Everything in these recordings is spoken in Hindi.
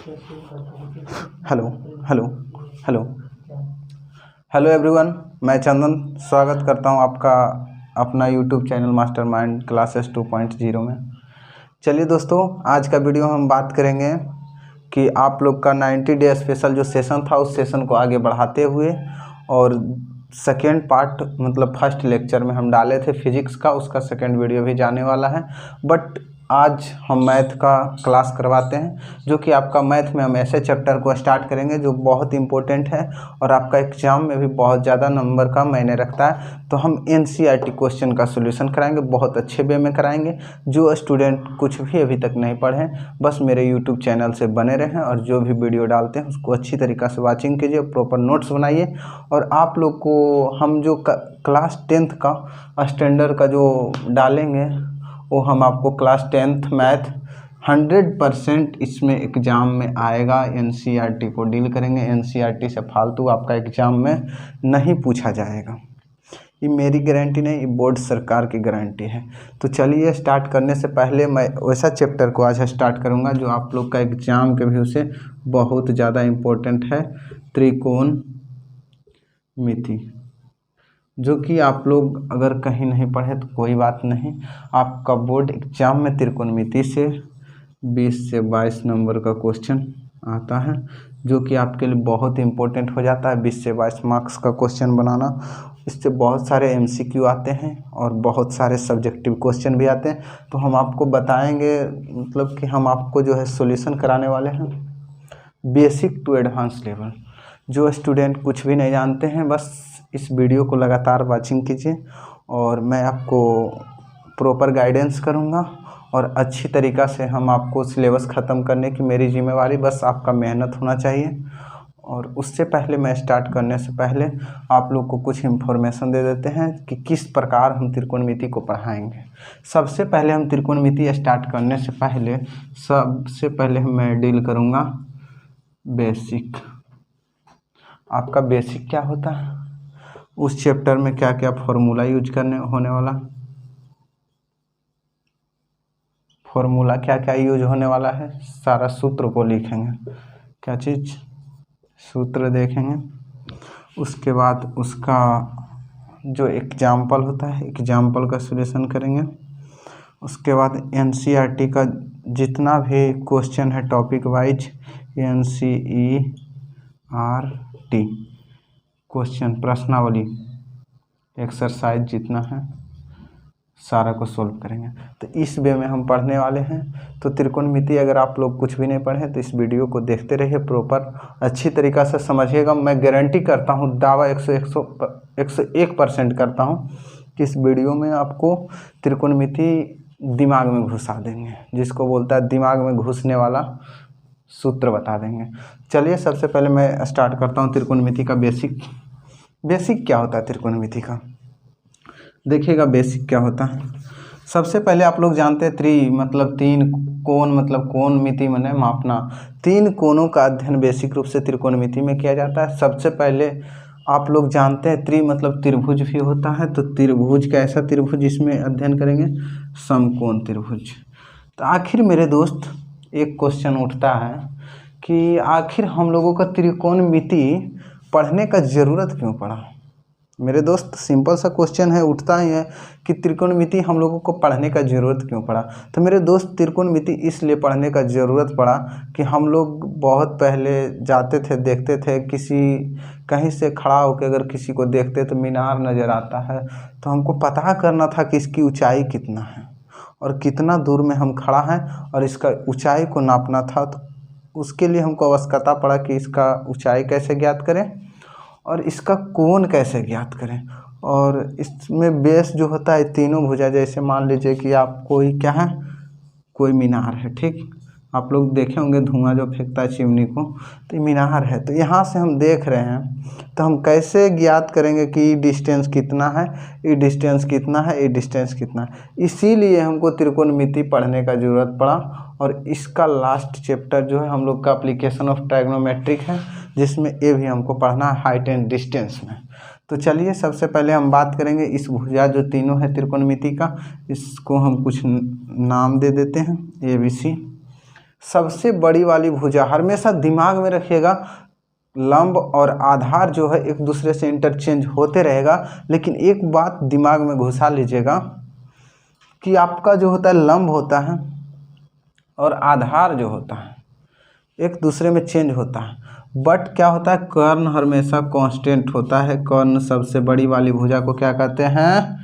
Hello hello hello hello everyone, मैं चंदन स्वागत करता हूं आपका अपना यूट्यूब चैनल मास्टरमाइंड क्लासेस 2.0 में। चलिए दोस्तों, आज का वीडियो हम बात करेंगे कि आप लोग का 90 डे स्पेशल जो सेशन था उस सेशन को आगे बढ़ाते हुए और सेकेंड पार्ट मतलब फर्स्ट लेक्चर में हम डाले थे फिजिक्स का, उसका सेकेंड वीडियो भी जाने वाला है। बट आज हम मैथ का क्लास करवाते हैं, जो कि आपका मैथ में हम ऐसे चैप्टर को स्टार्ट करेंगे जो बहुत इंपॉर्टेंट है और आपका एग्जाम में भी बहुत ज़्यादा नंबर का मायने रखता है। तो हम NCERT क्वेश्चन का सॉल्यूशन कराएंगे, बहुत अच्छे वे में कराएंगे। जो स्टूडेंट कुछ भी अभी तक नहीं पढ़े बस मेरे यूट्यूब चैनल से बने रहें और जो भी वीडियो डालते हैं उसको अच्छी तरीक़ा से वॉचिंग कीजिए, प्रॉपर नोट्स बनाइए। और आप लोग को हम जो क्लास 10th का स्टैंडर्ड का जो डालेंगे वो हम आपको क्लास 10th मैथ 100% इसमें एग्ज़ाम में आएगा। NCERT को डील करेंगे, NCERT से फालतू आपका एग्ज़ाम में नहीं पूछा जाएगा। ये मेरी गारंटी नहीं, ये बोर्ड सरकार की गारंटी है। तो चलिए, स्टार्ट करने से पहले मैं वैसा चैप्टर को आज स्टार्ट करूंगा जो आप लोग का एग्ज़ाम के व्यू से बहुत ज़्यादा इम्पोर्टेंट है, त्रिकोणमिति। जो कि आप लोग अगर कहीं नहीं पढ़े तो कोई बात नहीं, आपका बोर्ड एग्जाम में त्रिकोणमिति से 20 से 22 नंबर का क्वेश्चन आता है, जो कि आपके लिए बहुत इंपॉर्टेंट हो जाता है। 20 से 22 मार्क्स का क्वेश्चन बनाना, इससे बहुत सारे MCQ आते हैं और बहुत सारे सब्जेक्टिव क्वेश्चन भी आते हैं। तो हम आपको बताएंगे, मतलब कि हम आपको जो है सॉल्यूशन कराने वाले हैं बेसिक टू एडवांस लेवल। जो स्टूडेंट कुछ भी नहीं जानते हैं बस इस वीडियो को लगातार वाचिंग कीजिए और मैं आपको प्रॉपर गाइडेंस करूंगा और अच्छी तरीक़ा से हम आपको सिलेबस ख़त्म करने की मेरी जिम्मेवारी, बस आपका मेहनत होना चाहिए। और उससे पहले मैं स्टार्ट करने से पहले आप लोग को कुछ इन्फॉर्मेशन दे देते हैं कि किस प्रकार हम त्रिकोणमिति को पढ़ाएंगे। सबसे पहले हम त्रिकोणमिति स्टार्ट करने से पहले सबसे पहले मैं डील करूँगा बेसिक। आपका बेसिक क्या होता है, उस चैप्टर में क्या क्या फॉर्मूला यूज करने होने वाला, फॉर्मूला क्या क्या यूज होने वाला है, सारा सूत्र को लिखेंगे। क्या चीज़, सूत्र देखेंगे। उसके बाद उसका जो एग्जाम्पल होता है एग्जाम्पल का सॉल्यूशन करेंगे। उसके बाद NCERT का जितना भी क्वेश्चन है टॉपिक वाइज, NCERT क्वेश्चन प्रश्नावली एक्सरसाइज जितना है सारा को सॉल्व करेंगे। तो इस वे में हम पढ़ने वाले हैं। तो त्रिकोणमिति अगर आप लोग कुछ भी नहीं पढ़े तो इस वीडियो को देखते रहिए, प्रॉपर अच्छी तरीक़ा से समझिएगा। मैं गारंटी करता हूँ, दावा 101% करता हूँ कि इस वीडियो में आपको त्रिकोणमिति दिमाग में घुसा देंगे, जिसको बोलता है दिमाग में घुसने वाला सूत्र बता देंगे। चलिए, सबसे पहले मैं स्टार्ट करता हूँ त्रिकोणमिति का बेसिक। बेसिक क्या होता है त्रिकोणमिति का, देखिएगा बेसिक क्या होता है। सबसे पहले आप लोग जानते हैं मतलब तीन कोण, मतलब कोणमिति माने मापना। तीन कोणों का अध्ययन बेसिक रूप से त्रिकोणमिति में किया जाता है। सबसे पहले आप लोग जानते हैं मतलब त्रिभुज भी होता है। तो त्रिभुज कैसा त्रिभुज, इसमें अध्ययन करेंगे समकोण त्रिभुज। तो आखिर मेरे दोस्त एक क्वेश्चन उठता है कि आखिर हम लोगों का त्रिकोणमिति पढ़ने का ज़रूरत क्यों पड़ा। मेरे दोस्त सिंपल सा क्वेश्चन है, उठता ही है कि त्रिकोणमिति हम लोगों को पढ़ने का ज़रूरत क्यों पड़ा। तो मेरे दोस्त त्रिकोणमिति इसलिए पढ़ने का ज़रूरत पड़ा कि हम लोग बहुत पहले जाते थे, देखते थे, कहीं से खड़ा होकर अगर किसी को देखते तो मीनार नज़र आता है, तो हमको पता करना था कि इसकी ऊंचाई कितना है और कितना दूर में हम खड़ा हैं और इसका ऊंचाई को नापना था। तो उसके लिए हमको आवश्यकता पड़ा कि इसका ऊंचाई कैसे ज्ञात करें और इसका कोण कैसे ज्ञात करें। और इसमें बेस जो होता है तीनों भुजा, जैसे मान लीजिए कि आप कोई क्या है, कोई मीनार है, ठीक। आप लोग देखे होंगे धुआं जो फेंकता है चिमनी को, तो ये मीनार है। तो यहाँ से हम देख रहे हैं तो हम कैसे ज्ञात करेंगे कि डिस्टेंस कितना है, ये डिस्टेंस कितना है, ये डिस्टेंस कितना है। इसीलिए हमको त्रिकोणमिति पढ़ने का ज़रूरत पड़ा। और इसका लास्ट चैप्टर जो है हम लोग का एप्लीकेशन ऑफ ट्रायग्नोमेट्रिक है, जिसमें ये भी हमको पढ़ना है हाइट एंड डिस्टेंस में। तो चलिए, सबसे पहले हम बात करेंगे इस भुजा जो तीनों है त्रिकोणमिति का, इसको हम कुछ नाम दे देते हैं ABC। सबसे बड़ी वाली भुजा, हमेशा दिमाग में रखिएगा, लंब और आधार जो है एक दूसरे से इंटरचेंज होते रहेगा, लेकिन एक बात दिमाग में घुसा लीजिएगा कि आपका जो होता है लंब होता है और आधार जो होता है एक दूसरे में चेंज होता है, बट क्या होता है कर्ण हमेशा कांस्टेंट होता है। कर्ण सबसे बड़ी वाली भुजा को क्या कहते हैं,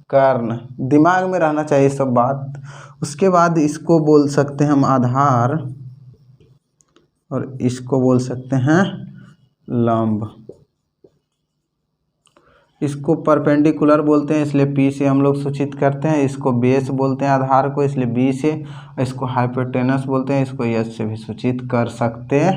कर्ण। दिमाग में रहना चाहिए सब बात। उसके बाद इसको बोल सकते हैं हम आधार और इसको बोल सकते हैं लंब। इसको परपेंडिकुलर बोलते हैं इसलिए P से हम लोग सूचित करते हैं, इसको बेस बोलते हैं आधार को इसलिए B से, इसको हाइपोटेनस बोलते हैं, इसको H से भी सूचित कर सकते हैं।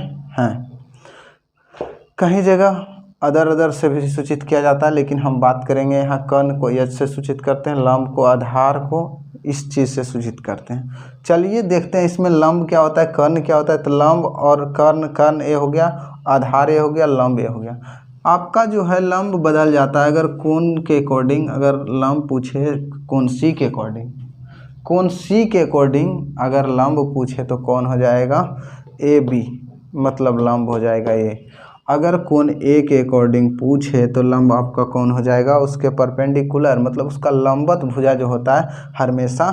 कहीं जगह अदर से भी सूचित किया जाता है, लेकिन हम बात करेंगे यहाँ कर्ण को H से सूचित करते हैं, लंब को आधार को इस चीज़ से सूचित करते हैं। चलिए देखते हैं इसमें लंब क्या होता है, कर्ण क्या होता है। तो लंब और कर्ण, कर्ण ए हो गया, आधार ए हो गया, लंब ए हो गया। आपका जो है लंब बदल जाता है अगर कोण के अकॉर्डिंग, अगर लंब पूछे कोण सी के अकॉर्डिंग, कोण सी के अकॉर्डिंग अगर लंब पूछे तो कौन हो जाएगा, ए बी, मतलब लंब हो जाएगा ए। अगर कोण ए के अकॉर्डिंग पूछे तो लंब आपका कौन हो जाएगा, उसके परपेंडिकुलर, मतलब उसका लंबवत भुजा जो होता है हमेशा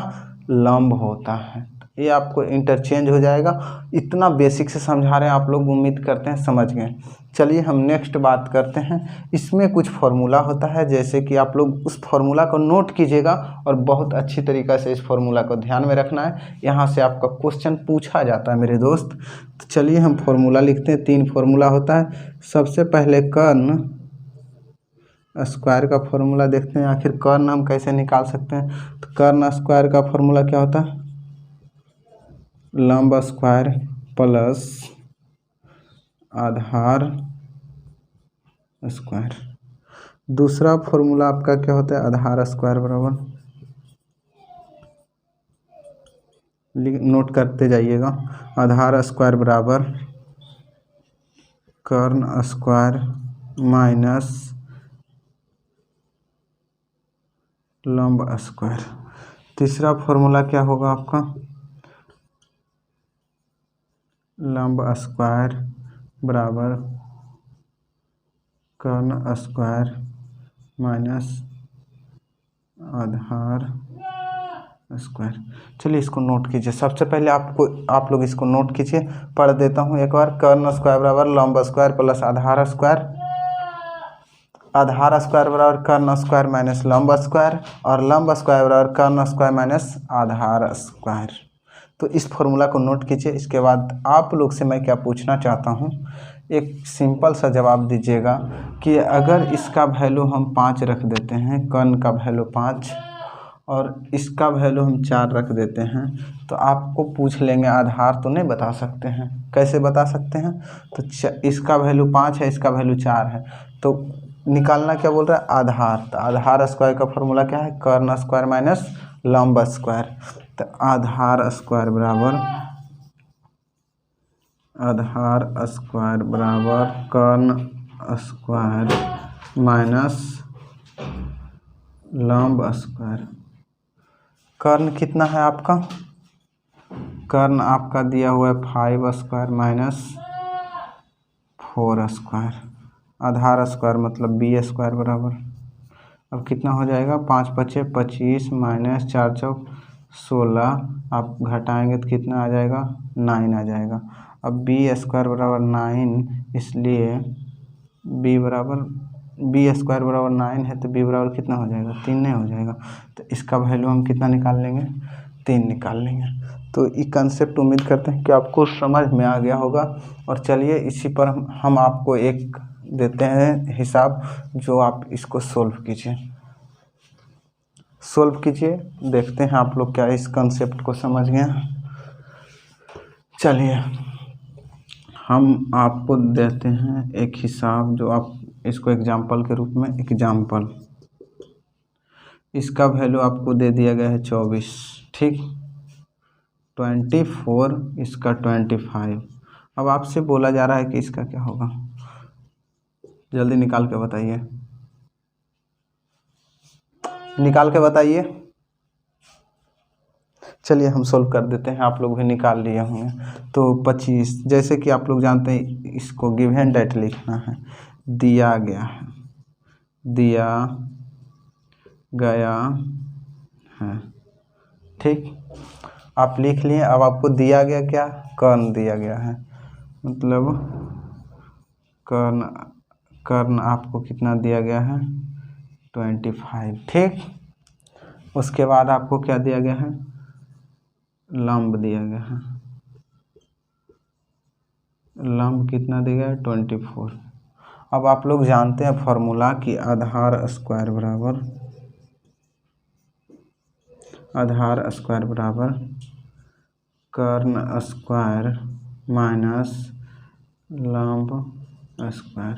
लंब होता है। ये आपको इंटरचेंज हो जाएगा। इतना बेसिक से समझा रहे हैं आप लोग, उम्मीद करते हैं समझ गए। चलिए हम नेक्स्ट बात करते हैं। इसमें कुछ फार्मूला होता है, जैसे कि आप लोग उस फार्मूला को नोट कीजिएगा और बहुत अच्छी तरीक़ा से इस फार्मूला को ध्यान में रखना है। यहाँ से आपका क्वेश्चन पूछा जाता है मेरे दोस्त। तो चलिए हम फार्मूला लिखते हैं। 3 फार्मूला होता है। सबसे पहले कर्ण स्क्वायर का फार्मूला देखते हैं, आखिर कर्ण हम कैसे निकाल सकते हैं। तो कर्ण स्क्वायर का फार्मूला क्या होता है, लंब स्क्वायर प्लस आधार स्क्वायर। दूसरा फॉर्मूला आपका क्या होता है, आधार स्क्वायर बराबर, नोट करते जाइएगा, आधार स्क्वायर बराबर कर्ण स्क्वायर माइनस लंब स्क्वायर। तीसरा फॉर्मूला क्या होगा आपका, लंब स्क्वायर बराबर कर्ण स्क्वायर माइनस आधार स्क्वायर। चलिए इसको नोट कीजिए। सबसे पहले आप लोग इसको नोट कीजिए, पढ़ देता हूँ एक बार। कर्ण स्क्वायर बराबर लंब स्क्वायर प्लस आधार स्क्वायर, आधार स्क्वायर बराबर कर्ण स्क्वायर माइनस लंब स्क्वायर, और लंब स्क्वायर बराबर कर्ण स्क्वायर माइनस आधार स्क्वायर। तो इस फॉर्मूला को नोट कीजिए। इसके बाद आप लोग से मैं क्या पूछना चाहता हूँ, एक सिंपल सा जवाब दीजिएगा कि अगर इसका वैल्यू हम 5 रख देते हैं, कर्ण का वैल्यू 5 और इसका वैल्यू हम 4 रख देते हैं, तो आपको पूछ लेंगे आधार, तो नहीं बता सकते हैं। कैसे बता सकते हैं, तो इसका वैल्यू 5 है, इसका वैल्यू 4 है, तो निकालना क्या बोल रहा है, आधार। तो आधार स्क्वायर का फॉर्मूला क्या है, कर्ण स्क्वायर माइनस लंब स्क्वायर। तो आधार स्क्वायर बराबर कर्ण स्क्वायर माइनस लंब स्क्वायर। कर्ण कितना है आपका, कर्ण आपका दिया हुआ है 5 स्क्वायर माइनस 4 स्क्वायर। आधार स्क्वायर मतलब बी स्क्वायर बराबर, अब कितना हो जाएगा, 5 पचे 25 माइनस 4 चौक 16, आप घटाएंगे तो कितना आ जाएगा, 9 आ जाएगा। अब बी स्क्वायर बराबर 9, इसलिए बी स्क्वायर बराबर 9 है, तो बी बराबर कितना हो जाएगा, 3 नहीं हो जाएगा। तो इसका वैल्यू हम कितना निकाल लेंगे, 3 निकाल लेंगे। तो ये कंसेप्ट उम्मीद करते हैं कि आपको समझ में आ गया होगा। और चलिए इसी पर हम आपको एक देते हैं हिसाब, जो आप इसको सोल्व कीजिए। सोल्व कीजिए, देखते हैं आप लोग क्या इस कंसेप्ट को समझ गए। चलिए हम आपको देते हैं एक हिसाब, जो आप इसको एग्जाम्पल के रूप में, एग्जाम्पल, इसका वैल्यू आपको दे दिया गया है 24, ठीक, 24, इसका 25। अब आपसे बोला जा रहा है कि इसका क्या होगा, जल्दी निकाल के बताइए, निकाल के बताइए। चलिए हम सोल्व कर देते हैं, आप लोग भी निकाल लिए होंगे। तो 25, जैसे कि आप लोग जानते हैं इसको गिवन डेट लिखना है, दिया गया है, दिया गया है, ठीक। आप लिख लिए। अब आपको दिया गया क्या, कर्ण दिया गया है, मतलब कर्ण आपको कितना दिया गया है 25, ठीक। उसके बाद आपको क्या दिया गया है, लंब दिया गया है, लंब कितना दिया गया है 24। अब आप लोग जानते हैं फॉर्मूला कि आधार स्क्वायर बराबर कर्ण स्क्वायर माइनस लंब स्क्वायर,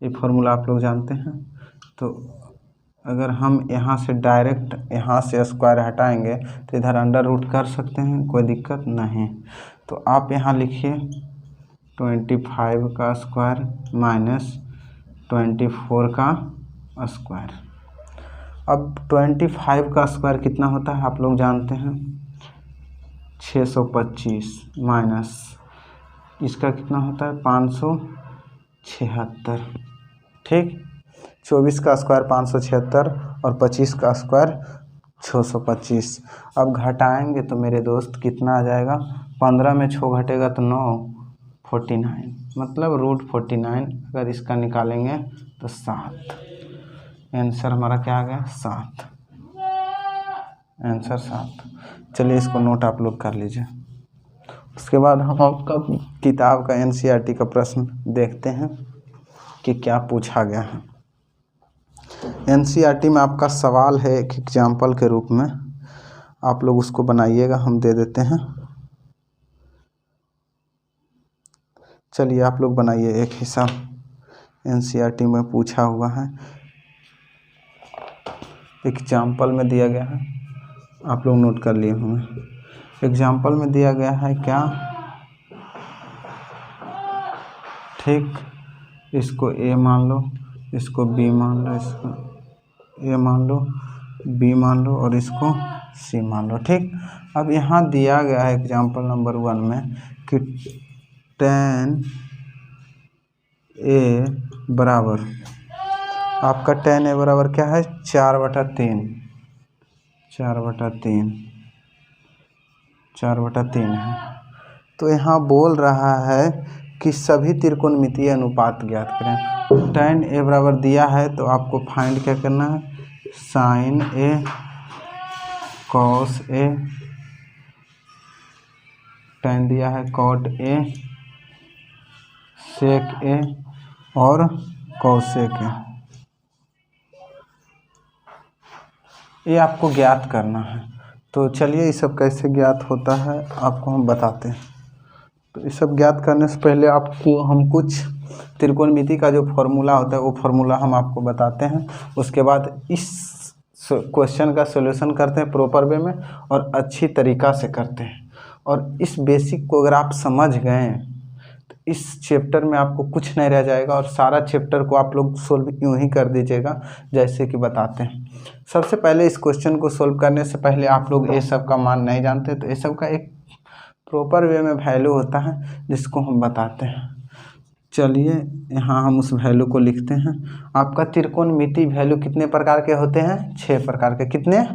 ये फॉर्मूला आप लोग जानते हैं। तो अगर हम यहाँ से डायरेक्ट यहाँ से स्क्वायर हटाएंगे तो इधर अंडर रूट कर सकते हैं, कोई दिक्कत नहीं। तो आप यहाँ लिखिए 25 का स्क्वायर माइनस 24 का स्क्वायर। अब 25 का स्क्वायर कितना होता है आप लोग जानते हैं 625 माइनस इसका कितना होता है 576, ठीक। 24 का स्क्वायर 576 और 25 का स्क्वायर 625। अब घटाएंगे तो मेरे दोस्त कितना आ जाएगा, 15 में 6 घटेगा तो 9, 49, मतलब √49। अगर इसका निकालेंगे तो 7। आंसर हमारा क्या आ गया 7, आंसर 7। चलिए इसको नोट आप लोग कर लीजिए। उसके बाद हम आपका किताब का NCERT का प्रश्न देखते हैं कि क्या पूछा गया है। NCERT में आपका सवाल है एक एग्जाम्पल के रूप में, आप लोग उसको बनाइएगा, हम दे देते हैं। चलिए आप लोग बनाइए, एक हिस्सा NCERT में पूछा हुआ है, एग्जाम्पल में दिया गया है, आप लोग नोट कर लिए होंगे। एग्जाम्पल में दिया गया है क्या, ठीक। इसको A मान लो, इसको B मान लो, इसको A मान लो, B मान लो और इसको C मान लो, ठीक। अब यहाँ दिया गया है एग्जाम्पल नंबर 1 में कि tan A बराबर, आपका tan A बराबर क्या है 4/3, 4/3 है। तो यहाँ बोल रहा है कि सभी त्रिकोणमितीय अनुपात ज्ञात करें। tan A बराबर दिया है तो आपको फाइंड क्या करना है, sin A cos A, tan दिया है cot A, sec A और cosec A, ये आपको ज्ञात करना है। तो चलिए ये सब कैसे ज्ञात होता है आपको हम बताते हैं। तो ये सब ज्ञात करने से पहले आपको हम कुछ त्रिकोणमिति का जो फॉर्मूला होता है वो फॉर्मूला हम आपको बताते हैं। उसके बाद इस क्वेश्चन का सॉल्यूशन करते हैं प्रॉपर वे में और अच्छी तरीक़ा से करते हैं। और इस बेसिक को अगर आप समझ गए तो इस चैप्टर में आपको कुछ नहीं रह जाएगा और सारा चैप्टर को आप लोग सोल्व यूँ ही कर दीजिएगा जैसे कि बताते हैं। सबसे पहले इस क्वेश्चन को सोल्व करने से पहले आप लोग ए सब का मान नहीं जानते, तो ए सब का एक प्रॉपर वे में वैल्यू होता है जिसको हम बताते हैं। चलिए यहाँ हम उस वैल्यू को लिखते हैं। आपका त्रिकोणमिति वैल्यू कितने प्रकार के होते हैं, 6 प्रकार के। कितने,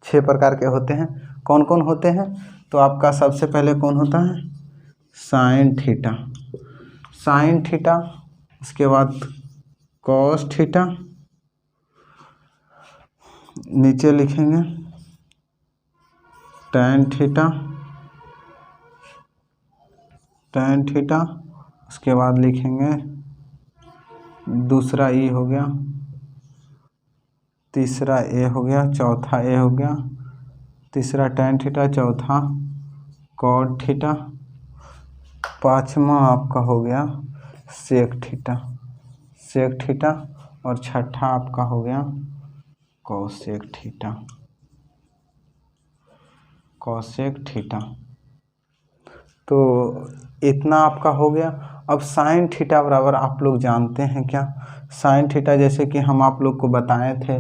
6 प्रकार के होते हैं। कौन कौन होते हैं, तो आपका सबसे पहले कौन होता है साइन थीटा, साइन थीटा, उसके बाद कॉस थीटा, नीचे लिखेंगे टैन थीटा, टैन थीटा, उसके बाद लिखेंगे दूसरा ई हो गया, तीसरा ए हो गया, चौथा ए हो गया, तीसरा टैन थीटा, चौथा कॉट थीटा, पाँचवा आपका हो गया सेक थीटा, सेक थीटा, और छठा आपका हो गया कोसेक थीटा, कोसेक थीटा। तो इतना आपका हो गया। अब साइन थीटा बराबर आप लोग जानते हैं क्या, साइन थीटा जैसे कि हम आप लोग को बताए थे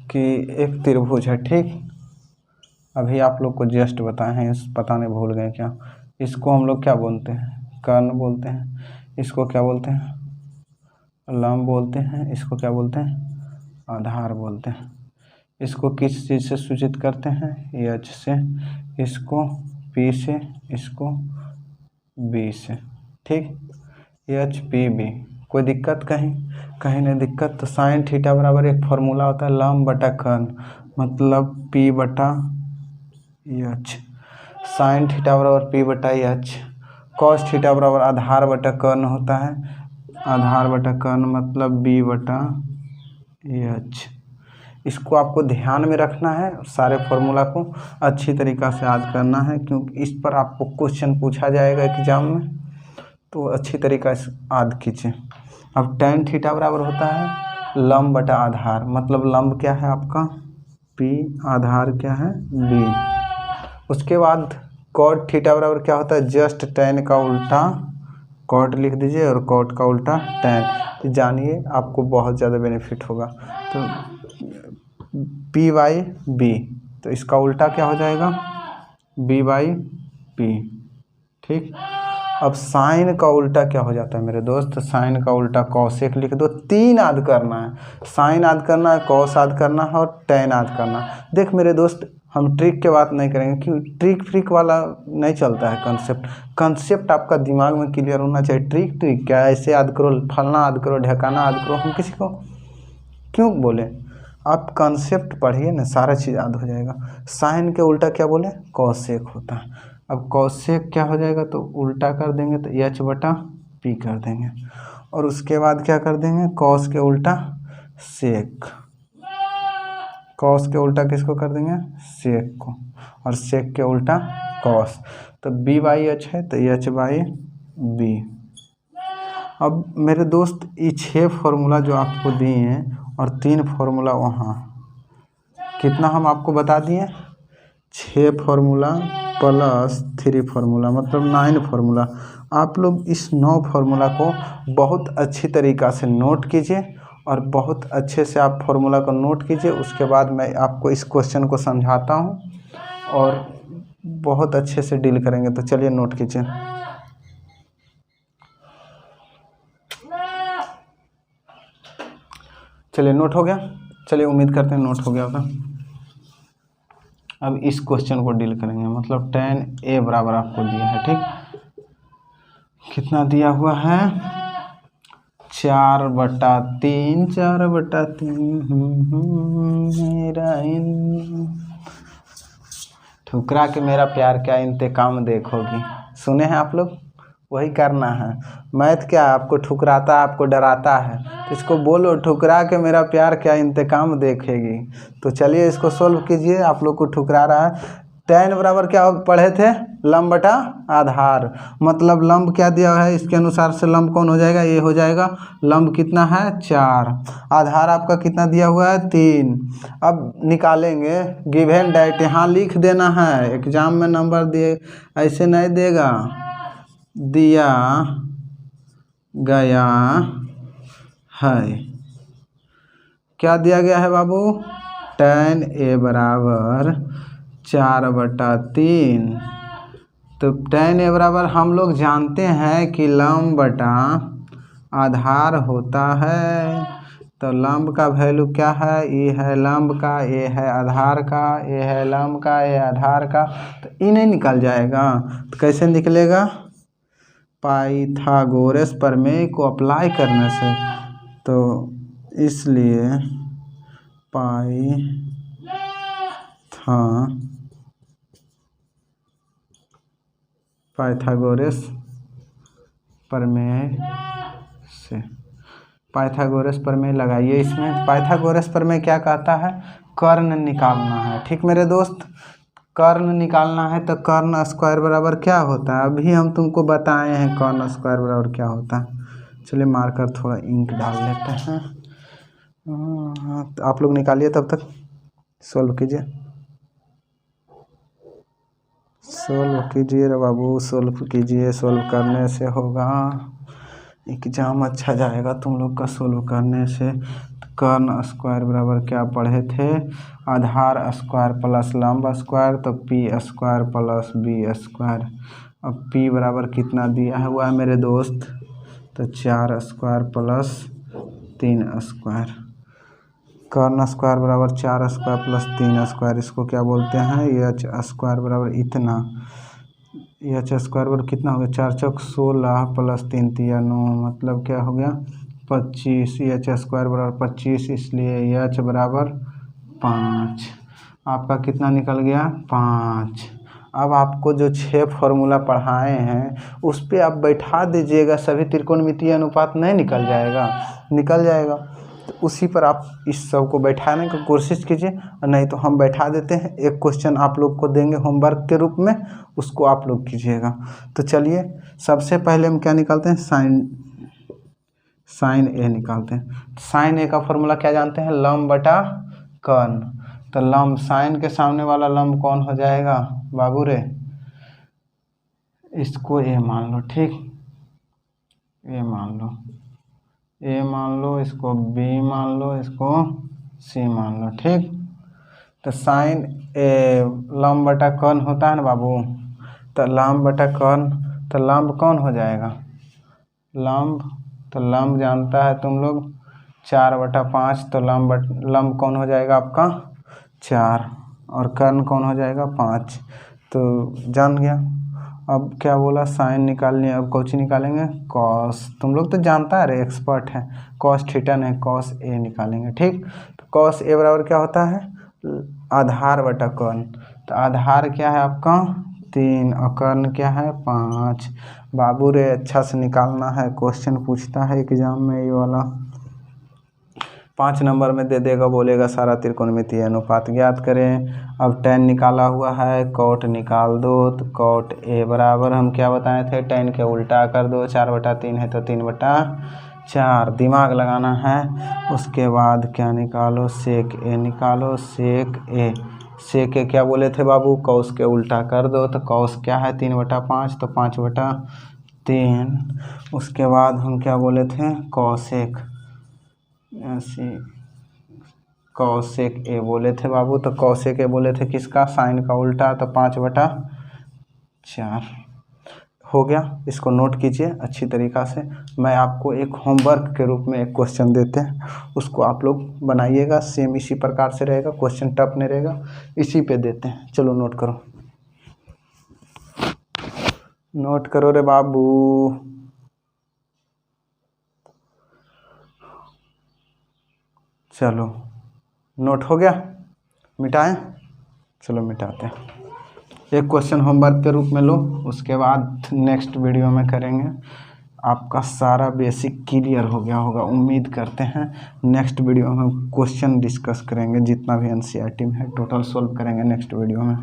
कि एक त्रिभुज है, ठीक, अभी आप लोग को जस्ट बताए हैं, इस पता नहीं भूल गए क्या। इसको हम लोग क्या बोलते हैं, कर्ण बोलते हैं। इसको क्या बोलते हैं, लंब बोलते हैं। इसको क्या बोलते हैं, आधार बोलते हैं। इसको किस चीज़ से सूचित करते हैं, एच से, इसको पी से, इसको बी से। ठीक, एच पी बी। कोई दिक्कत कहीं, कहीं नहीं दिक्कत। तो साइन थीटा बराबर एक फॉर्मूला होता है लंब बटा कर्ण, मतलब पी बटा एच। साइन थीटा बराबर पी बटा एच। कॉस थीटा बराबर आधार बटा कर्ण होता है, आधार बटा कर्ण मतलब बी बटा एच। इसको आपको ध्यान में रखना है, सारे फॉर्मूला को अच्छी तरीक़ा से याद करना है, क्योंकि इस पर आपको क्वेश्चन पूछा जाएगा एग्जाम में, तो अच्छी तरीक़ा से याद कीजिए। अब tan थीटा बराबर होता है लंब बटा आधार, मतलब लंब क्या है आपका P, आधार क्या है B। उसके बाद cot थीटा बराबर क्या होता है, जस्ट tan का उल्टा cot लिख दीजिए और cot का उल्टा tan। जानिए, आपको बहुत ज़्यादा बेनिफिट होगा। तो P बाई B, तो इसका उल्टा क्या हो जाएगा, B बाई P। ठीक, अब साइन का उल्टा क्या हो जाता है मेरे दोस्त, साइन का उल्टा कॉसेक लिख दो। 3 याद करना है, साइन याद करना है, कॉस याद करना है और tan याद करना है। देख मेरे दोस्त, हम ट्रिक के बात नहीं करेंगे, क्योंकि ट्रिक फ्रिक वाला नहीं चलता है। कंसेप्ट आपका दिमाग में क्लियर होना चाहिए। ट्रिक क्या है, ऐसे याद करो, फलना याद करो, ढकाना याद करो, हम किसी को क्यों बोले। आप कंसेप्ट पढ़िए ना, सारा चीज़ याद हो जाएगा। साइन के उल्टा क्या बोले, कॉसेक होता है। अब कॉसेक क्या हो जाएगा, तो उल्टा कर देंगे तो एच बटा पी कर देंगे, और उसके बाद क्या कर देंगे, कॉस के उल्टा सेक। कॉस के उल्टा किसको कर देंगे, सेक को, और सेक के उल्टा कॉस। तो बी बाई एच है तो एच बाई बी। अब मेरे दोस्त ये 6 फार्मूला जो आपको दिए हैं और 3 फार्मूला वहाँ, कितना हम आपको बता दिए, 6 फार्मूला प्लस 3 फार्मूला, मतलब 9 फार्मूला। आप लोग इस 9 फार्मूला को बहुत अच्छी तरीक़ा से नोट कीजिए, और बहुत अच्छे से आप फार्मूला को नोट कीजिए। उसके बाद मैं आपको इस क्वेश्चन को समझाता हूँ और बहुत अच्छे से डील करेंगे। तो चलिए नोट कीजिए। चलिए नोट हो गया, चलिए उम्मीद करते हैं नोट हो गया होगा। अब इस क्वेश्चन को डील करेंगे, मतलब tan a बराबर आपको दिया है। ठीक, कितना दिया हुआ है, 4/3, 4/3। मेरा ठुकरा के मेरा प्यार क्या इंतकाम देखोगी, सुने हैं आप लोग, वही करना है। मैथ क्या आपको ठुकराता है, आपको डराता है, तो इसको बोलो ठुकरा के मेरा प्यार क्या इंतकाम देखेगी। तो चलिए इसको सोल्व कीजिए। आप लोग को ठुकरा रहा है। tan बराबर क्या पढ़े थे, लंब बटा आधार, मतलब लंब क्या दिया है, इसके अनुसार से लंब कौन हो जाएगा, ये हो जाएगा। लंब कितना है 4, आधार आपका कितना दिया हुआ है 3। अब निकालेंगे गिवन डेट, यहाँ लिख देना है, एग्जाम में नंबर दिए ऐसे नहीं देगा, दिया गया है। क्या दिया गया है बाबू, tan a बराबर 4/3। तो tan a बराबर हम लोग जानते हैं कि लंब बटा आधार होता है। तो लंब का वैल्यू क्या है, ये है लंब का, ये है आधार का, ये है लंब का, ये आधार का। तो ये नहीं निकल जाएगा, तो कैसे निकलेगा, पाइथागोरस प्रमेय को अप्लाई करने से। तो इसलिए पाइथागोरस प्रमेय से, पाइथागोरस प्रमेय लगाइए इसमें। पाइथागोरस प्रमेय क्या कहता है, कर्ण निकालना है। ठीक मेरे दोस्त, कर्ण निकालना है तो कर्ण स्क्वायर बराबर क्या होता है, अभी हम तुमको बताए हैं कर्ण स्क्वायर बराबर क्या होता है। चलिए मार्कर थोड़ा इंक डाल लेते हैं। तो आप लोग निकालिए, तब तक सोल्व कीजिए, सोल्व कीजिए रे बाबू, सोल्व कीजिए, सोल्व करने से होगा। एग्जाम अच्छा जाएगा तुम लोग का सोल्व करने से। कर्ण स्क्वायर बराबर क्या पढ़े थे, आधार स्क्वायर प्लस लंब स्क्वायर, तो P square plus B square. अब पी बराबर कितना दिया हुआ है मेरे दोस्त, तो 4 स्क्वायर प्लस 3 स्क्वायर। कर्ण स्क्वायर बराबर 4 स्क्वायर प्लस 3 स्क्वायर, इसको क्या बोलते हैं, एच स्क्वायर बराबर इतना। एच स्क्वायर बराबर कितना हो गया, 4 चौक 16 प्लस 3 तिया 9, मतलब क्या हो गया 25। एच स्क्वायर बराबर 25, इसलिए एच बराबर 5। आपका कितना निकल गया 5। अब आपको जो 6 फॉर्मूला पढ़ाए हैं उस पर आप बैठा दीजिएगा, सभी त्रिकोणमितीय अनुपात नहीं निकल जाएगा, निकल जाएगा। तो उसी पर आप इस सब को बैठाने की कोशिश कीजिए, नहीं तो हम बैठा देते हैं। एक क्वेश्चन आप लोग को देंगे होमवर्क के रूप में, उसको आप लोग कीजिएगा। तो चलिए सबसे पहले हम क्या निकालते हैं, साइन ए निकालते हैं। साइन ए का फॉर्मूला क्या जानते हैं, लंब बटा कर्ण। तो लंब, साइन के सामने वाला लंब कौन हो जाएगा बाबू रे, इसको ए मान लो, ठीक, ए मान लो, ए मान लो, इसको बी मान लो, इसको सी मान लो, ठीक। तो साइन ए लंब बटा कर्ण होता है ना बाबू, तो लंब बटा कर्ण, तो लंब कौन हो जाएगा, लंब, तो लंब जानता है तुम लोग 4/5, तो लंब कौन हो जाएगा आपका 4, और कर्ण कौन हो जाएगा 5, तो जान गया। अब क्या बोला, साइन निकालनी है, अब कौची निकालेंगे, कॉस। तुम लोग तो जानता है रे, एक्सपर्ट है, कॉस थीटा नहीं कॉस ए निकालेंगे, ठीक। तो कॉस ए बराबर क्या होता है, आधार बटा कर्ण। तो आधार क्या है आपका 3 और कर्ण क्या है 5। बाबू रे अच्छा से निकालना है, क्वेश्चन पूछता है एग्जाम में ये वाला, 5 नंबर में दे देगा, बोलेगा सारा त्रिकोणमितीय अनुपात ज्ञात करें। अब tan निकाला हुआ है, कॉट निकाल दो, तो कॉट ए बराबर हम क्या बताए थे, tan के उल्टा कर दो, 4/3 है तो 3/4, दिमाग लगाना है। उसके बाद क्या निकालो, सेक ए निकालो, सेक ए, सेक ए क्या बोले थे बाबू, कॉस के उल्टा कर दो, तो कॉस क्या है 3/5, तो 5/3। उसके बाद हम क्या बोले थे, कॉसेक, ऐसे कॉसेक ए बोले थे बाबू, तो कॉसेक ए बोले थे किसका, साइन का उल्टा, तो 5/4 हो गया। इसको नोट कीजिए अच्छी तरीक़ा से। मैं आपको एक होमवर्क के रूप में एक क्वेश्चन देते हैं, उसको आप लोग बनाइएगा, सेम इसी प्रकार से रहेगा, क्वेश्चन टफ नहीं रहेगा, इसी पे देते हैं। चलो नोट करो, नोट करो रे बाबू। चलो नोट हो गया, मिटाएं, चलो मिटाते हैं। एक क्वेश्चन होमवर्क के रूप में लो, उसके बाद नेक्स्ट वीडियो में करेंगे। आपका सारा बेसिक क्लियर हो गया होगा, उम्मीद करते हैं। नेक्स्ट वीडियो में क्वेश्चन डिस्कस करेंगे, जितना भी एनसीईआरटी में है टोटल सोल्व करेंगे नेक्स्ट वीडियो में।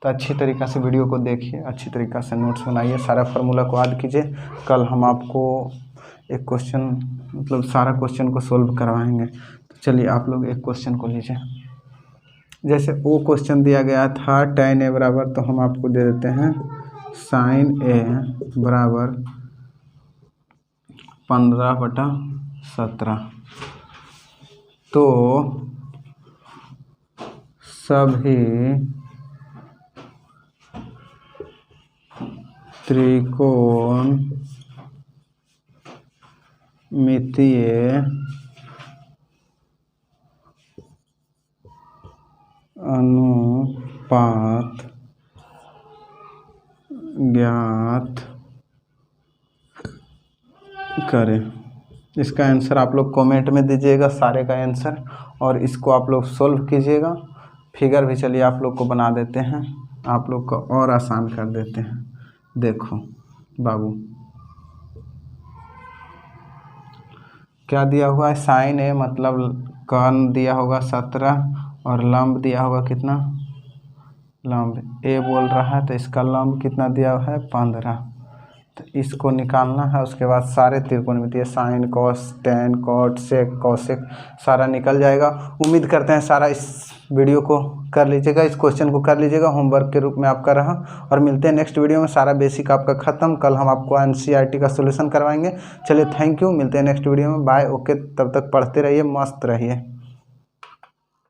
तो अच्छी तरीक़ा से वीडियो को देखिए, अच्छी तरीक़ा से नोट्स बनाइए, सारा फार्मूला को याद कीजिए। कल हम आपको एक क्वेश्चन, मतलब सारा क्वेश्चन को सोल्व करवाएंगे। तो चलिए आप लोग एक क्वेश्चन को लीजिए, जैसे वो क्वेश्चन दिया गया था tan ए बराबर, तो हम आपको दे देते हैं साइन ए बराबर 15/17। तो सभी त्रिकोणमितीय अनुपात ज्ञात करें। इसका आंसर आप लोग कमेंट में दीजिएगा, सारे का आंसर, और इसको आप लोग सोल्व कीजिएगा। फिगर भी चलिए आप लोग को बना देते हैं, आप लोग को और आसान कर देते हैं। देखो बाबू क्या दिया हुआ है, साइन ए मतलब कर्ण दिया होगा 17, और लंब दिया होगा कितना, लंब ए बोल रहा है, तो इसका लंब कितना दिया हुआ है 15। तो इसको निकालना है। उसके बाद सारे त्रिकोणमितीय sine cos tan cot sec cosec सारा निकल जाएगा। उम्मीद करते हैं सारा इस वीडियो को कर लीजिएगा, इस क्वेश्चन को कर लीजिएगा, होमवर्क के रूप में आपका रहा। और मिलते हैं नेक्स्ट वीडियो में। सारा बेसिक आपका ख़त्म, कल हम आपको NCERT का सोल्यूशन करवाएंगे। चलिए थैंक यू, मिलते हैं नेक्स्ट वीडियो में, बाय। ओके, तब तक पढ़ते रहिए, मस्त रहिए।